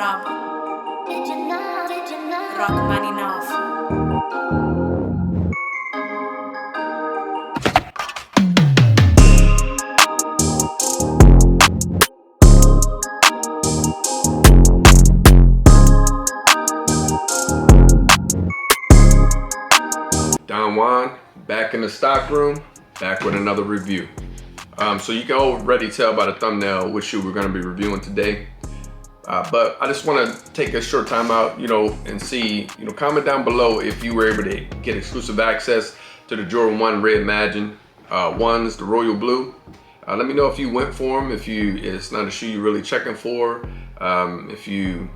Rob Rachmaninoff. Don Juan, back in the stock room, back with another review. So you can already tell by the thumbnail which shoe we're going to be reviewing today. But I just want to take a short time out, and see, comment down below if you were able to get exclusive access to the Jordan 1 Reimagine ones, the royal blue. Let me know if you went for them, if it's not a shoe you're really checking for, if you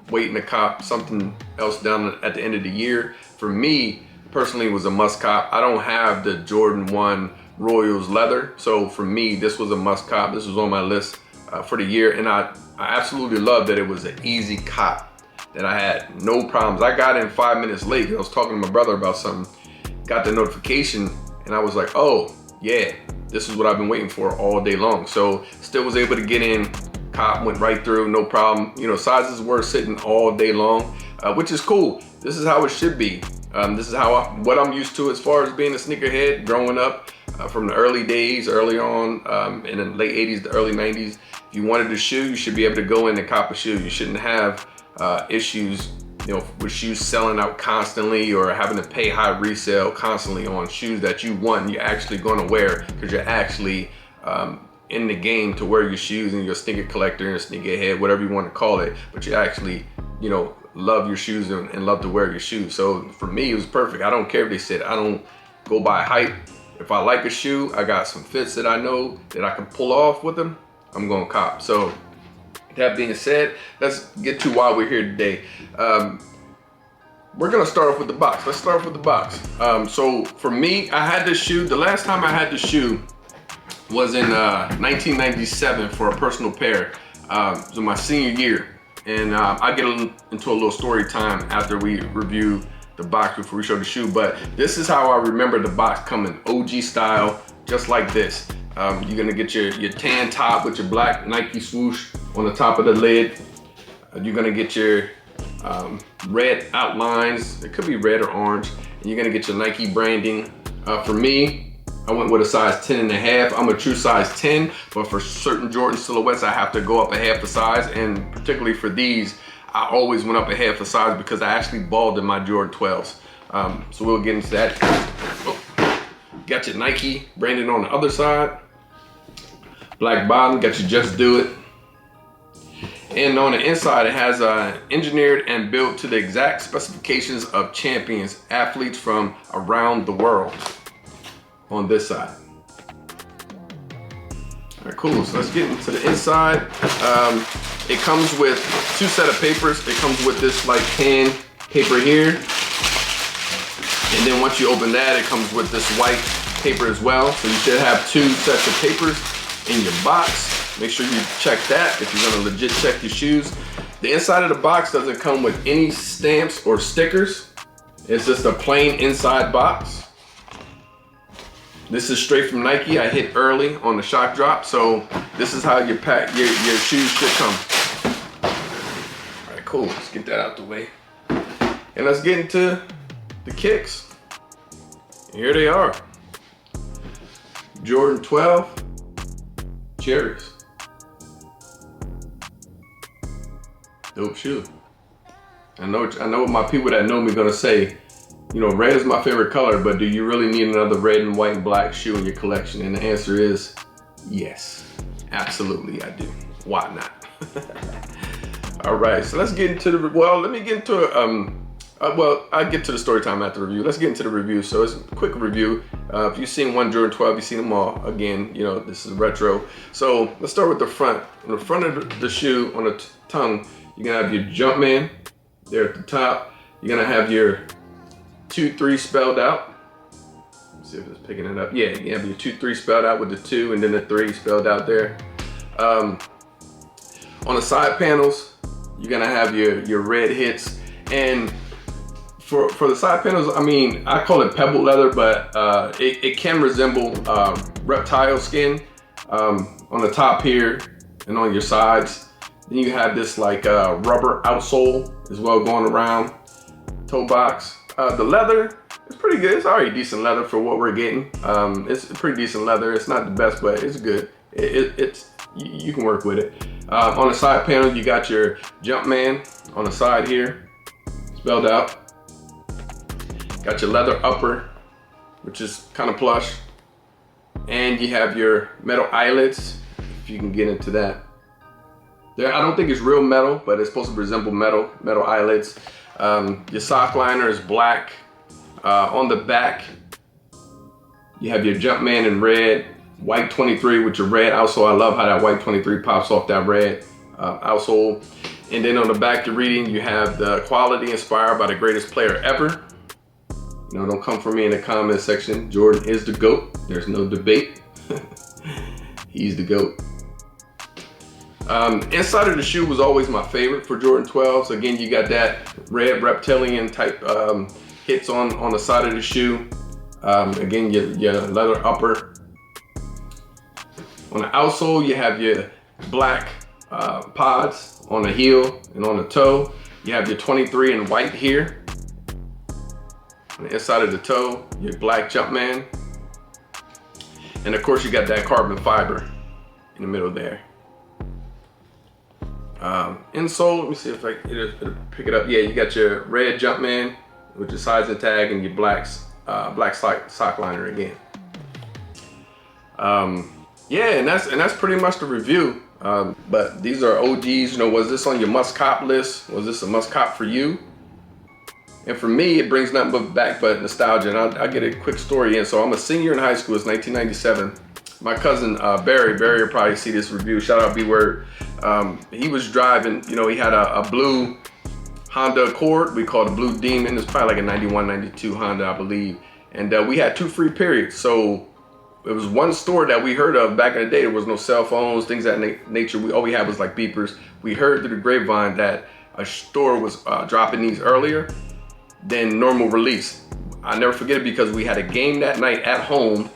waiting to cop something else down at the end of the year. For me, personally, it was a must cop. I don't have the Jordan 1 Royals leather, so for me, this was a must cop. This was on my list for the year, and I absolutely love that it was an easy cop, that I had no problems. I got in 5 minutes late. I was talking to my brother about something, got the notification, and I was like, oh yeah, this is what I've been waiting for all day long. So still was able to get in, cop, went right through, no problem. Sizes were sitting all day long, which is cool. This is how it should be. This is what I'm used to as far as being a sneakerhead growing up from the early days, early on in the late 80s, the early 90s. If you wanted a shoe, you should be able to go in and cop a shoe. You shouldn't have issues, with shoes selling out constantly or having to pay high resale constantly on shoes that you're actually going to wear, because you're actually in the game to wear your shoes, and you're a sneaker collector and a sneakerhead, whatever you want to call it, but you actually, love your shoes and love to wear your shoes. So for me, it was perfect. I don't care if they said I don't go by hype. If I like a shoe, I got some fits that I know that I can pull off with them, I'm gonna cop. So that being said, let's get to why we're here today. We're gonna start off with the box. Let's start off with the box. So for me, I had this shoe. The last time I had the shoe was in 1997 for a personal pair. It was my senior year. And I'll get into a little story time after we review the box before we show the shoe. But this is how I remember the box coming, OG style, just like this. You're gonna get your tan top with your black Nike swoosh on the top of the lid. You're gonna get your red outlines. It could be red or orange. And you're gonna get your Nike branding. For me, I went with a size 10.5. I'm a true size 10, but for certain Jordan silhouettes, I have to go up a half a size. And particularly for these, I always went up a half a size because I actually balled in my Jordan 12s. So we'll get into that. Oh, got your Nike branded on the other side. Black bottom, got your Just Do It. And on the inside, it has engineered and built to the exact specifications of champions, athletes from around the world. On this side. All right, cool. So let's get into the inside. It comes with two set of papers. It comes with this like tan paper here. And then once you open that, it comes with this white paper as well. So you should have two sets of papers in your box. Make sure you check that if you're gonna legit check your shoes. The inside of the box doesn't come with any stamps or stickers. It's just a plain inside box. This is straight from Nike. I hit early on the shock drop, so this is how your shoes should come. All right, cool. Let's get that out the way, and let's get into the kicks. Here they are. Jordan 12 Cherries. Dope shoe. I know my people that know me gonna say, red is my favorite color, but do you really need another red and white and black shoe in your collection? And the answer is yes, absolutely I do. Why not? All right, so let's get into let me get into I'll get to the story time after the review. Let's get into the review. So it's a quick review. If you've seen one Jordan 12, you've seen them all. Again, this is retro. So let's start with the front. On the front of the shoe, on the tongue, you're gonna have your Jumpman there at the top. You're gonna have your 2-3 spelled out. Let's see if it's picking it up. Yeah, you have your 2-3 spelled out with the 2 and then the 3 spelled out there. On the side panels, you're gonna have your red hits. And for the side panels, I call it pebble leather, but it can resemble reptile skin on the top here and on your sides. Then you have this like rubber outsole as well going around toe box. The leather is pretty good. It's already decent leather for what we're getting. It's a pretty decent leather. It's not the best, but it's good. You can work with it. On the side panel, you got your Jumpman on the side here, spelled out. Got your leather upper, which is kind of plush. And you have your metal eyelets, if you can get into that. I don't think it's real metal, but it's supposed to resemble metal eyelets. Your sock liner is black. On the back, you have your Jumpman in red, white 23 with your red outsole. I love how that white 23 pops off that red outsole. And then on the back, you're reading, you have the quality inspired by the greatest player ever. You know, don't come for me in the comment section. Jordan is the GOAT. There's no debate. He's the GOAT. Inside of the shoe was always my favorite for Jordan 12s. Again, you got that red reptilian type hits on the side of the shoe. Again, your leather upper. On the outsole, you have your black pods on the heel and on the toe. You have your 23 in white here. On the inside of the toe, your black Jumpman. And of course, you got that carbon fiber in the middle there. Insole, let me see if it'll pick it up. Yeah, you got your red Jumpman with your sides and tag and your black sock liner again. Yeah, and that's pretty much the review. But these are OGs. You know, was this on your must cop list? Was this a must cop for you? And for me, it brings nothing but nostalgia. And I'll get a quick story in. So I'm a senior in high school. It's 1997. My cousin Barry will probably see this review. Shout out B-Word. He was driving, you know, he had a blue Honda Accord. We called it Blue Demon. It's probably like a 91, 92 Honda, I believe. And we had 2 free periods. So it was one store that we heard of back in the day. There was no cell phones, things of that nature. All we had was like beepers. We heard through the grapevine that a store was dropping these earlier than normal release. I'll never forget it because we had a game that night at home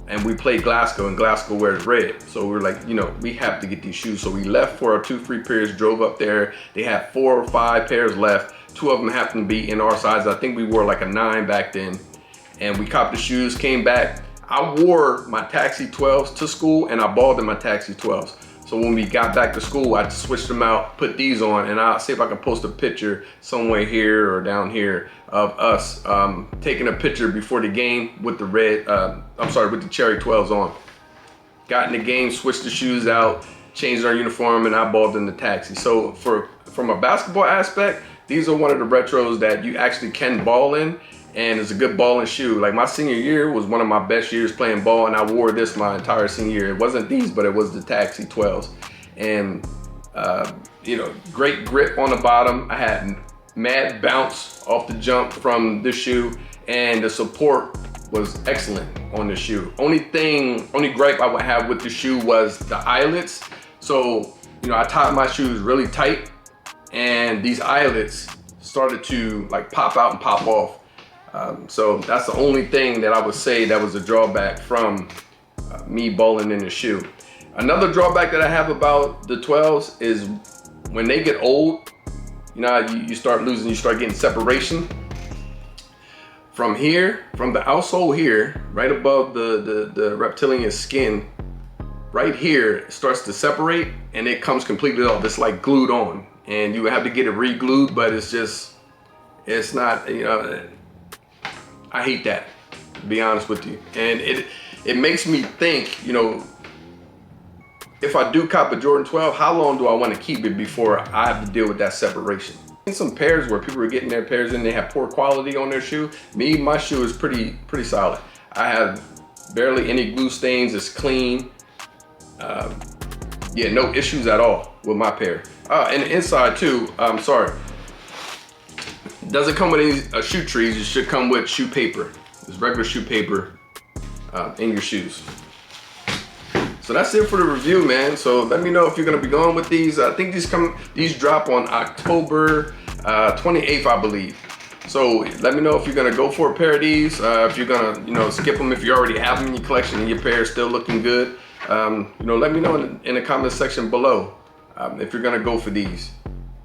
and we played Glasgow, and Glasgow wears red. So we were like, you know, we have to get these shoes. So we left for our 2 free pairs, drove up there. They had 4 or 5 pairs left. 2 of them happened to be in our size. I think we wore like a 9 back then. And we copped the shoes, came back. I wore my Taxi 12s to school and I balled in my Taxi 12s. So when we got back to school, I switched them out, put these on, and I'll see if I can post a picture somewhere here or down here of us taking a picture before the game with the with the Cherry 12s on. Got in the game, switched the shoes out, changed our uniform, and I balled in the Taxi. So from a basketball aspect, these are one of the retros that you actually can ball in, and it's a good balling shoe. Like my senior year was one of my best years playing ball, and I wore this my entire senior year. It wasn't these, but it was the Taxi 12s. And you know, great grip on the bottom. I had mad bounce off the jump from this shoe, and the support was excellent on the shoe. Only gripe I would have with the shoe was the eyelets. So, you know, I tied my shoes really tight, and these eyelets started to like pop out and pop off. So that's the only thing that I would say that was a drawback from me balling in the shoe. Another drawback that I have about the 12s is when they get old, you know, you start losing, you start getting separation. From here, from the outsole here, right above the reptilian skin, right here, it starts to separate and it comes completely off. It's like glued on, and you have to get it re-glued, but it's not, you know, I hate that, to be honest with you. And it makes me think, you know, if I do cop a Jordan 12, how long do I want to keep it before I have to deal with that separation? In some pairs where people are getting their pairs in, they have poor quality on their shoe. My shoe is pretty solid. I have barely any glue stains. It's clean. Yeah, no issues at all with my pair. And the inside too, sorry. It doesn't come with any shoe trees. It should come with shoe paper. There's regular shoe paper in your shoes. So that's it for the review, man. So let me know if you're gonna be going with these. I think these drop on October 28th, I believe. So let me know if you're gonna go for a pair of these. If you're gonna, you know, skip them if you already have them in your collection and your pair is still looking good. You know, let me know in the comment section below. if you're gonna go for these.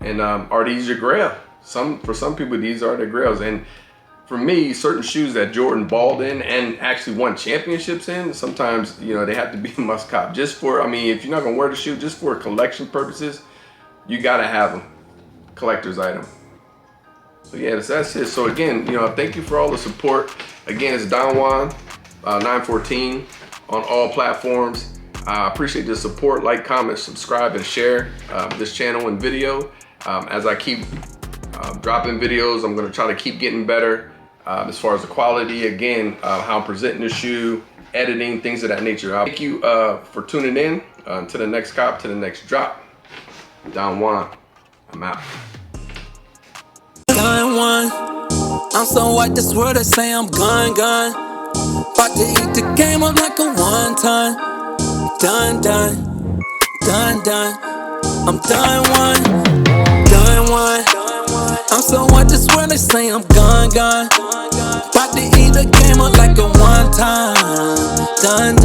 And are these your grail? For some people, these are their grails. And for me, certain shoes that Jordan balled in and actually won championships in, sometimes, you know, they have to be a must cop. Just for, I mean, if you're not gonna wear the shoe, just for collection purposes, you gotta have them. Collector's item. So yeah, that's it. So again, you know, thank you for all the support. Again, it's Don Juan 914 on all platforms. I appreciate the support. Like, comment, subscribe, and share this channel and video. As I keep dropping videos, I'm gonna try to keep getting better as far as the quality, again, how I'm presenting the shoe, editing, things of that nature. Thank you for tuning in to the next cop, to the next drop. Don Juan, I'm out. Don Juan, I'm so white, this world they say I'm gone. About to eat the game up like a one-time. Done. I'm Don Juan. I'm so white, this world they say I'm gone. About to eat the game up like a one-time. Done.